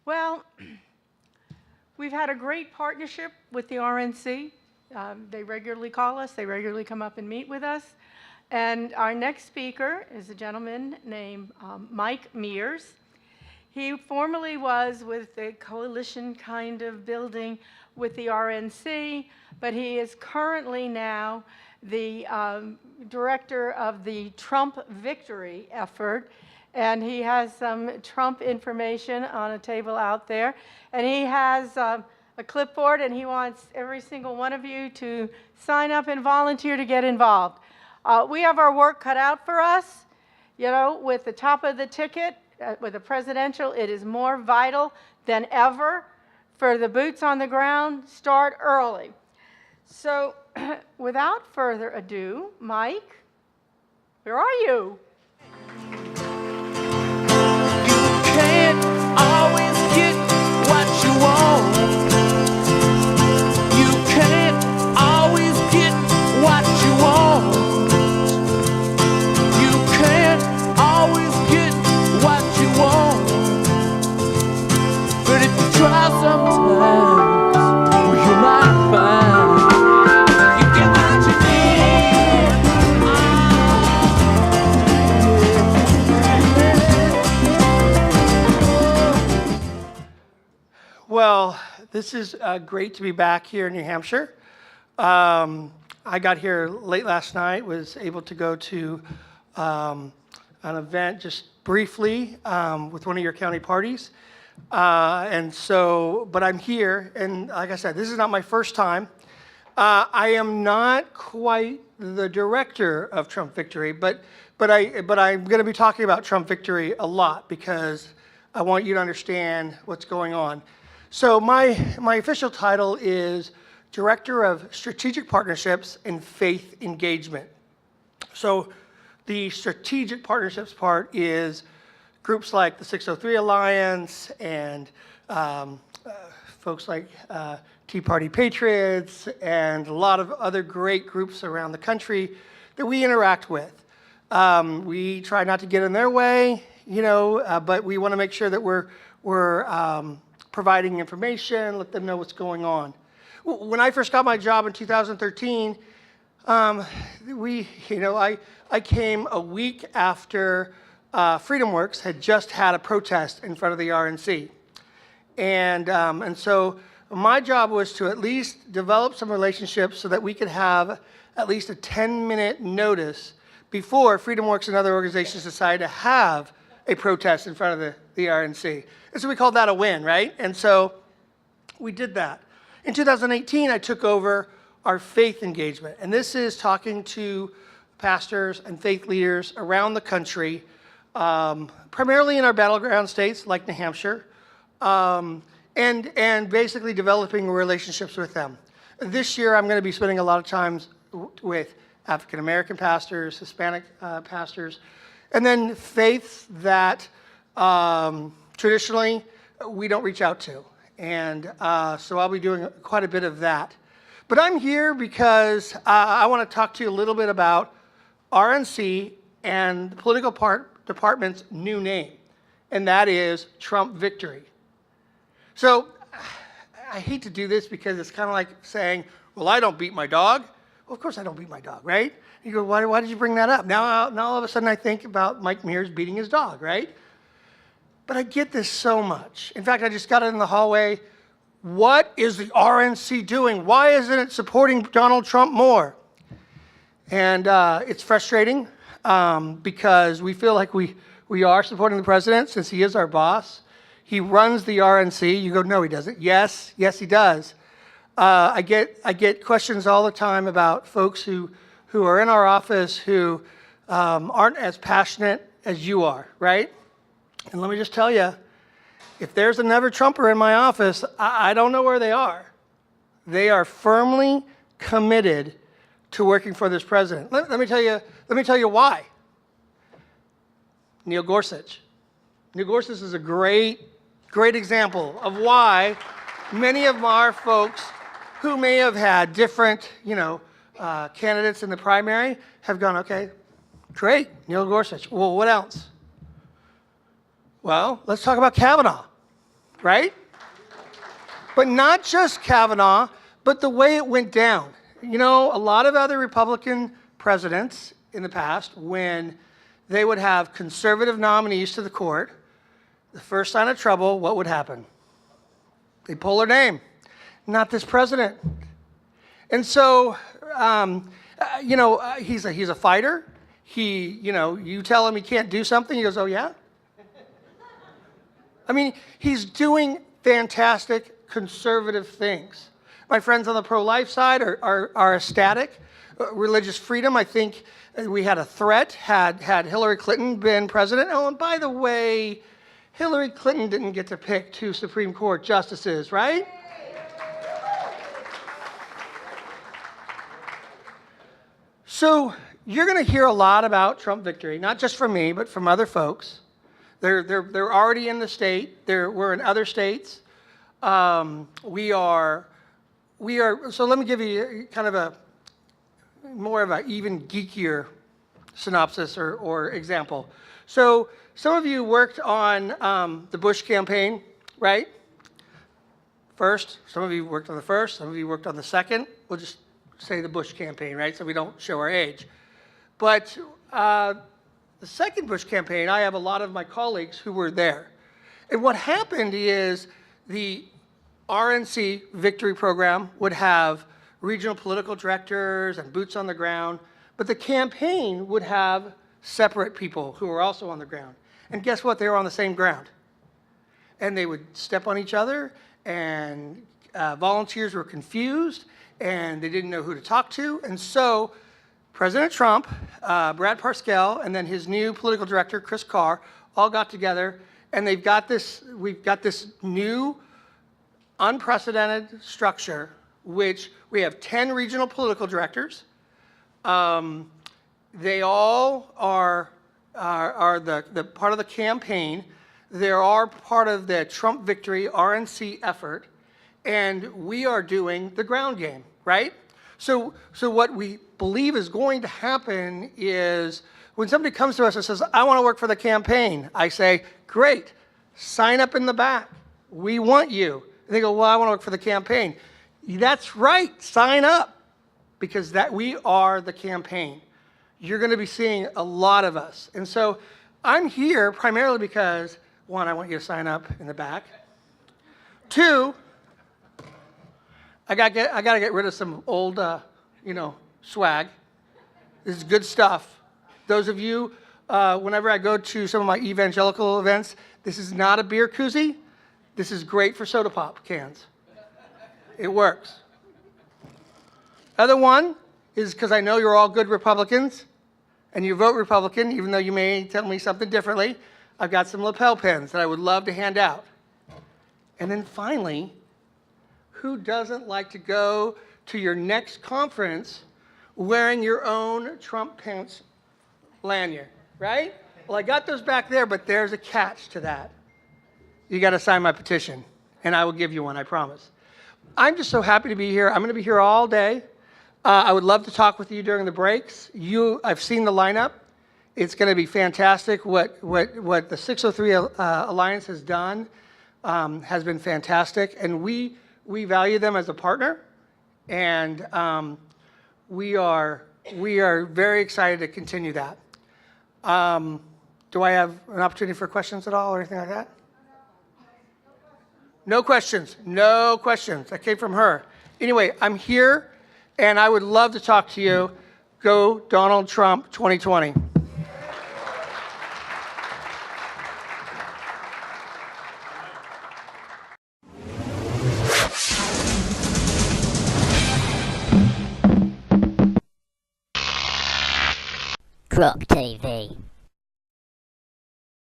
Well, we've had a great partnership with the RNC. They regularly call us. They regularly come up and meet with us. And our next speaker is a gentleman named Mike Mears. He formerly was with the coalition kind of building with the RNC, but he is currently now the director of the Trump victory effort. And he has some Trump information on a table out there. And he has a clipboard, and he wants every single one of you to sign up and volunteer to get involved. We have our work cut out for us. You know, with the top of the ticket, with the presidential, it is more vital than ever for the boots on the ground. Start early. So without further ado, Mike, where are you? Can't always get what you want. You can't always get what you want. You can't always get what you want. But if you try sometimes, well, you might find you get what you need. Well, this is great to be back here in New Hampshire. I got here late last night, was able to go to an event just briefly with one of your county parties. But I'm here, and like I said, this is not my first time. I am not quite the director of Trump Victory, but I'm going to be talking about Trump Victory a lot because I want you to understand what's going on. So my official title is Director of Strategic Partnerships and Faith Engagement. So the strategic partnerships part is groups like the 603 Alliance and folks like Tea Party Patriots and a lot of other great groups around the country that we interact with. We try not to get in their way, you know, but we want to make sure that we're providing information, let them know what's going on. When I first got my job in 2013, I came a week after FreedomWorks had just had a protest in front of the RNC. And so my job was to at least develop some relationships so that we could have at least a 10-minute notice before FreedomWorks and other organizations decided to have a protest in front of the RNC. And so we called that a win, right? And so we did that. In 2018, I took over our faith engagement. And this is talking to pastors and faith leaders around the country, primarily in our battleground states like New Hampshire, and basically developing relationships with them. This year, I'm going to be spending a lot of time with African-American pastors, Hispanic pastors, and then faiths that traditionally we don't reach out to. And so I'll be doing quite a bit of that. But I'm here because I want to talk to you a little bit about RNC and the political department's new name, and that is Trump Victory. So I hate to do this because it's kind of like saying, well, I don't beat my dog. Well, of course I don't beat my dog, right? You go, why did you bring that up? Now all of a sudden I think about Mike Mears beating his dog, right? But I get this so much. In fact, I just got it in the hallway. What is the RNC doing? Why isn't it supporting Donald Trump more? And it's frustrating because we feel like we are supporting the president since he is our boss. He runs the RNC. You go, no, he doesn't. Yes, he does. I get questions all the time about folks who are in our office who aren't as passionate as you are, right? And let me just tell you, if there's another Trumper in my office, I don't know where they are. They are firmly committed to working for this president. Let me tell you why. Neil Gorsuch. Neil Gorsuch is a great example of why many of our folks who may have had different, candidates in the primary have gone, okay, great, Neil Gorsuch. Well, what else? Well, let's talk about Kavanaugh, right? But not just Kavanaugh, but the way it went down. A lot of other Republican presidents in the past, when they would have conservative nominees to the court, the first sign of trouble, what would happen? They'd pull their name. Not this president. And so, he's a fighter. You tell him he can't do something, he goes, oh yeah? I mean, he's doing fantastic conservative things. My friends on the pro-life side are ecstatic. Religious freedom, I think we had a threat had Hillary Clinton been president. Oh, and by the way, Hillary Clinton didn't get to pick 2 Supreme Court justices, right? So you're going to hear a lot about Trump victory, not just from me, but from other folks. They're already in the state. We're in other states. We are. So let me give you kind of more of an even geekier synopsis or example. So some of you worked on the Bush campaign, right? First, some of you worked on the first, some of you worked on the second. We'll just say the Bush campaign, right? So we don't show our age. But the second Bush campaign, I have a lot of my colleagues who were there. And what happened is the RNC victory program would have regional political directors and boots on the ground, but the campaign would have separate people who were also on the ground. And guess what? They were on the same ground. And they would step on each other, and volunteers were confused, and they didn't know who to talk to. And so President Trump, Brad Parscale, and then his new political director, Chris Carr, all got together, and we've got this new unprecedented structure, which we have 10 regional political directors. They all are the part of the campaign. They are part of the Trump victory RNC effort, and we are doing the ground game, right? So what we believe is going to happen is when somebody comes to us and says, I want to work for the campaign, I say, great, sign up in the back. We want you. And they go, well, I want to work for the campaign. That's right, sign up, because we are the campaign. You're going to be seeing a lot of us. And so I'm here primarily because, one, I want you to sign up in the back. Two, I got to get rid of some old, swag. This is good stuff. Those of you, whenever I go to some of my evangelical events, this is not a beer koozie. This is great for soda pop cans. It works. Other one is because I know you're all good Republicans, and you vote Republican, even though you may tell me something differently. I've got some lapel pins that I would love to hand out. And then finally, who doesn't like to go to your next conference wearing your own Trump pants lanyard, right? Well, I got those back there, but there's a catch to that. You got to sign my petition, and I will give you one, I promise. I'm just so happy to be here. I'm going to be here all day. I would love to talk with you during the breaks. I've seen the lineup. It's going to be fantastic. What the 603 Alliance has done has been fantastic, and we value them as a partner, and we are very excited to continue that. Do I have an opportunity for questions at all or anything like that? No questions. No questions. That came from her. Anyway, I'm here, and I would love to talk to you. Go Donald Trump 2020. Croc TV.